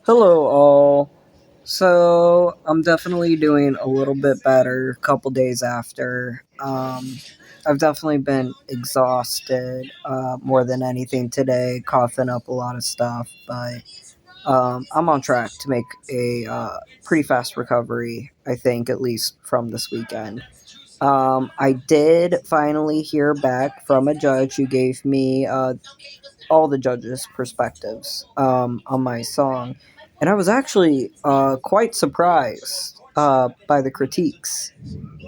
Hello, all. So, I'm definitely doing a little bit better a couple days after. I've definitely been exhausted more than anything today, coughing up a lot of stuff, but I'm on track to make a pretty fast recovery, I think, at least from this weekend. I did finally hear back from a judge who gave me all the judges' perspectives on my song, and I was actually quite surprised by the critiques.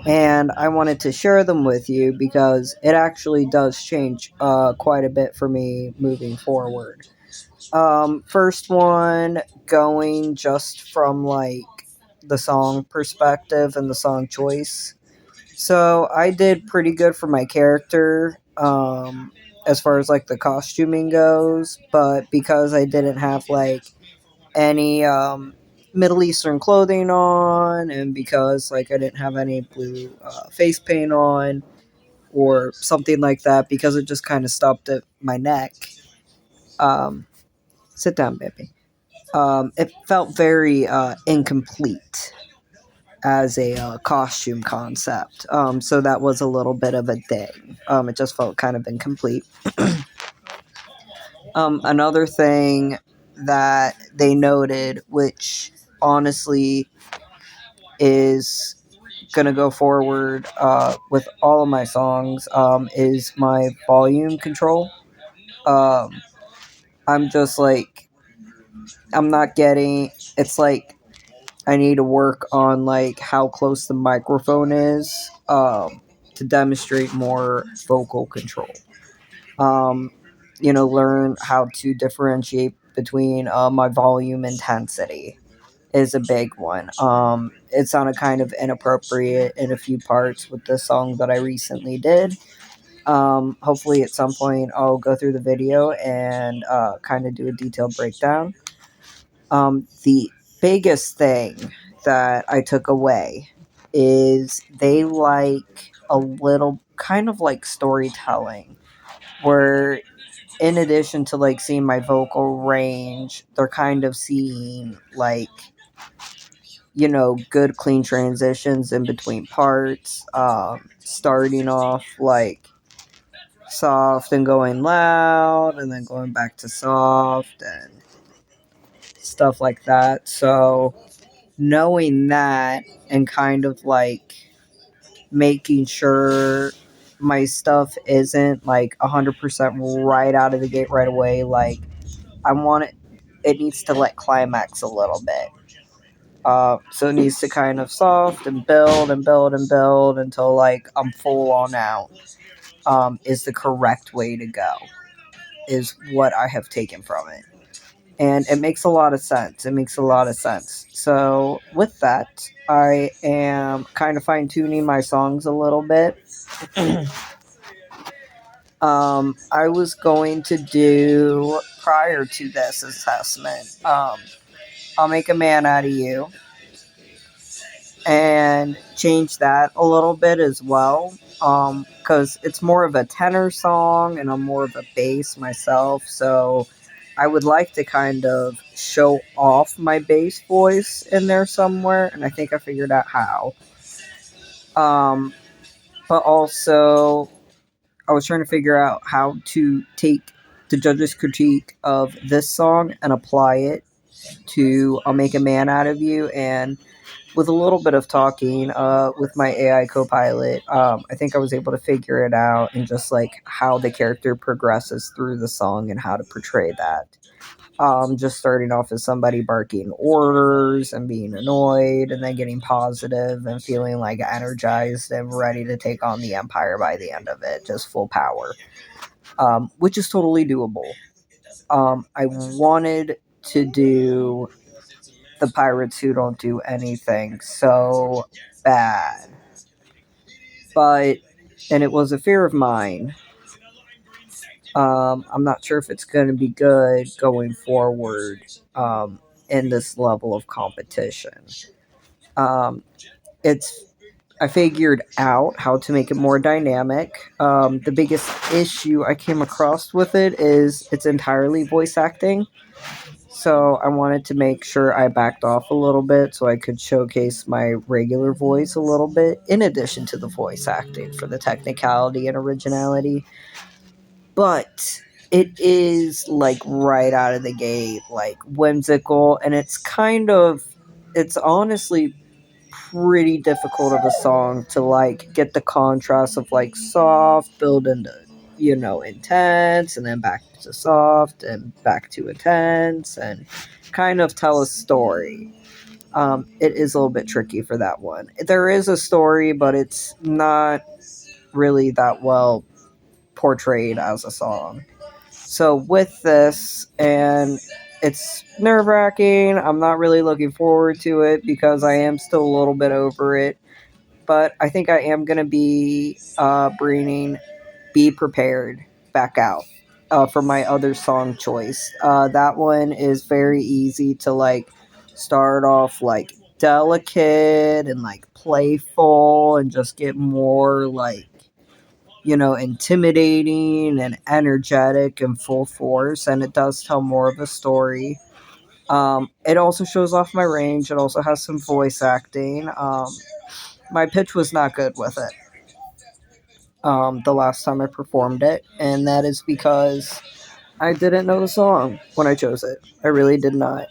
And I wanted to share them with you because it actually does change quite a bit for me moving forward. First one, going just from like the song perspective and the song choice. So I did pretty good for my character as far as like the costuming goes, but because I didn't have like any Middle Eastern clothing on, and because like I didn't have any blue face paint on or something like that, because it just kind of stopped at my neck. Um, Sit down, baby. It felt very incomplete as a costume concept. So that was a little bit of a thing. It just felt kind of incomplete. Another thing that they noted, which honestly is going to go forward with all of my songs, is my volume control. Um, I'm just like, I'm not getting, it's like, I need to work on like how close the microphone is to demonstrate more vocal control. Um, learn how to differentiate between my volume intensity is a big one. It sounded kind of inappropriate in a few parts with the song that I recently did. Hopefully, at some point, I'll go through the video and kind of do a detailed breakdown. The biggest thing that I took away is they like a little kind of like storytelling where in addition to like seeing my vocal range, they're kind of seeing like good clean transitions in between parts, starting off like soft and going loud and then going back to soft and stuff like that. So knowing that and kind of like making sure my stuff isn't like 100% right out of the gate right away, like I want it needs to like climax a little bit. So it needs to kind of soft and build and build and build until like I'm full on out. Is the correct way to go, is what I have taken from it. And it makes a lot of sense. It makes a lot of sense. So with that, I am kind of fine tuning my songs a little bit. I was going to do, prior to this assessment, I'll Make a Man Out of You, and change that a little bit as well. Because it's more of a tenor song and I'm more of a bass myself. So I would like to kind of show off my bass voice in there somewhere. And I think I figured out how. Um, but also, I was trying to figure out how to take the judge's critique of this song and apply it to I'll Make a Man Out of You. And with a little bit of talking with my AI co-pilot, I think I was able to figure it out and just like how the character progresses through the song and how to portray that. Just starting off as somebody barking orders and being annoyed, and then getting positive and feeling like energized and ready to take on the empire by the end of it, just full power, which is totally doable. I wanted to do the pirates who don't do anything so bad. But, and it was a fear of mine. I'm not sure if it's going to be good going forward in this level of competition. Um, it's I figured out how to make it more dynamic. The biggest issue I came across with it is it's entirely voice acting. So I wanted to make sure I backed off a little bit so I could showcase my regular voice a little bit, in addition to the voice acting for the technicality and originality. But it is like right out of the gate, like whimsical, and it's honestly pretty difficult of a song to like get the contrast of like soft build into intense, and then back to soft and back to intense, and kind of tell a story. It is a little bit tricky for that one. There is a story, but it's not really that well portrayed as a song. So with this, and it's nerve wracking. I'm not really looking forward to it because I am still a little bit over it. But I think I am going to be bringing Be Prepared back out for my other song choice. That one is very easy to like start off like delicate and like playful and just get more like intimidating and energetic and full force, and it does tell more of a story. It also shows off my range. It also has some voice acting. My pitch was not good with it the last time I performed it, and that is because I didn't know the song when I chose it. I really did not.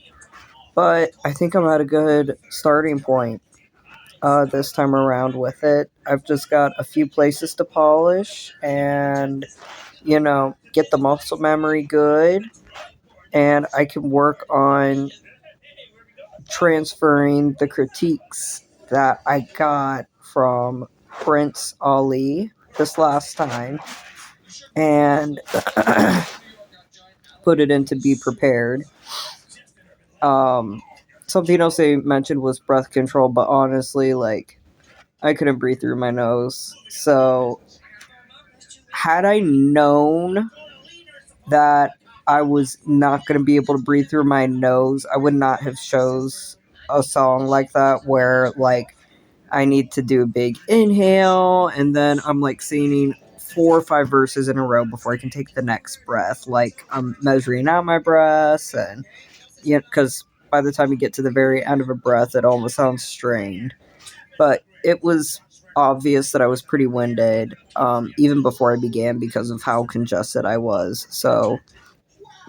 But I think I'm at a good starting point this time around with it. I've just got a few places to polish and get the muscle memory good, and I can work on transferring the critiques that I got from Prince Ali this last time and put it into Be Prepared. Um, Something else they mentioned was breath control, but honestly, like, I couldn't breathe through my nose. So, had I known that I was not going to be able to breathe through my nose, I would not have chose a song like that where like I need to do a big inhale and then I'm like singing 4 or 5 verses in a row before I can take the next breath. Like I'm measuring out my breaths, and because by the time you get to the very end of a breath, it almost sounds strained. But it was obvious that I was pretty winded, even before I began because of how congested I was. So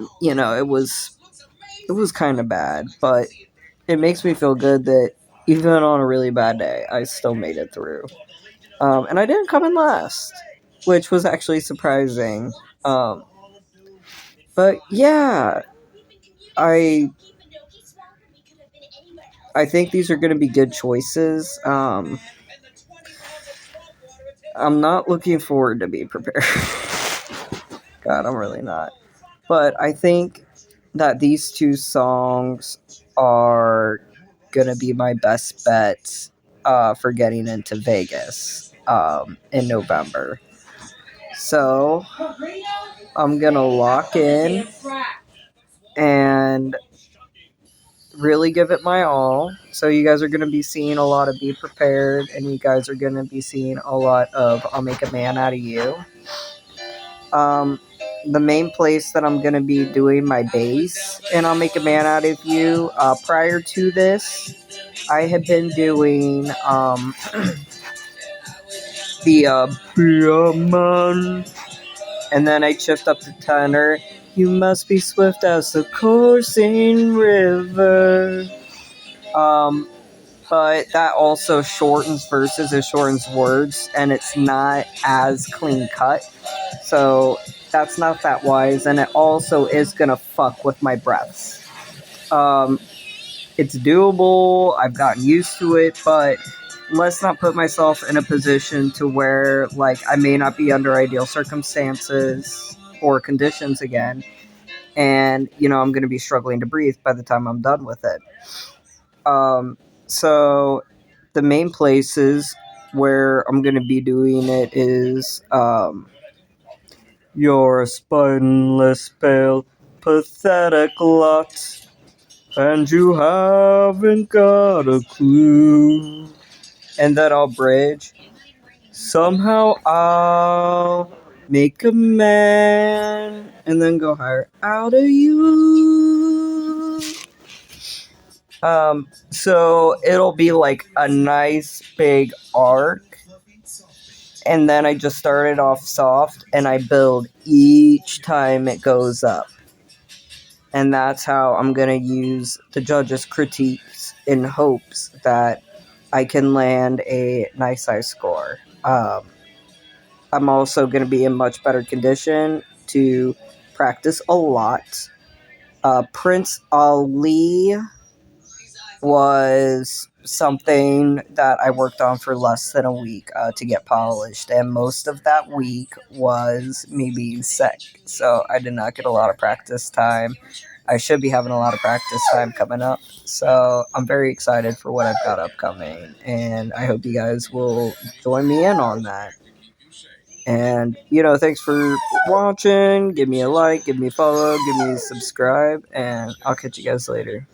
it was kind of bad, but it makes me feel good that even on a really bad day, I still made it through. And I didn't come in last, which was actually surprising. Um, but yeah, I I think these are going to be good choices. I'm not looking forward to Be Prepared. God, I'm really not. But I think that these two songs are gonna be my best bets for getting into Vegas in November. So I'm gonna lock in and really give it my all. So you guys are gonna be seeing a lot of Be Prepared, and you guys are gonna be seeing a lot of I'll Make a Man Out of You. Um, the main place that I'm going to be doing my bass and I'll Make a Man Out of You. Prior to this, I had been doing the Be a Man, and then I chipped up the tenor. You must be swift as the coursing river. Um, but that also shortens verses, it shortens words, and it's not as clean cut. So that's not that wise, and it also is gonna fuck with my breaths. Um, it's doable. I've gotten used to it, but let's not put myself in a position to where like I may not be under ideal circumstances or conditions again, and I'm gonna be struggling to breathe by the time I'm done with it. So the main places where I'm gonna be doing it is you're a spineless, pale, pathetic lot, and you haven't got a clue. And then I'll bridge. Somehow I'll make a man, and then go higher. Out of you. So it'll be like a nice big arc, and then I just start it off soft and I build each time it goes up. And that's how I'm going to use the judges' critiques in hopes that I can land a nice high score. I'm also going to be in much better condition to practice a lot. Prince Ali was something that I worked on for less than a week to get polished, and most of that week was me being sick. So I did not get a lot of practice time. I should be having a lot of practice time coming up. So I'm very excited for what I've got upcoming, and I hope you guys will join me in on that. And, thanks for watching. Give me a like, give me a follow, give me a subscribe, and I'll catch you guys later.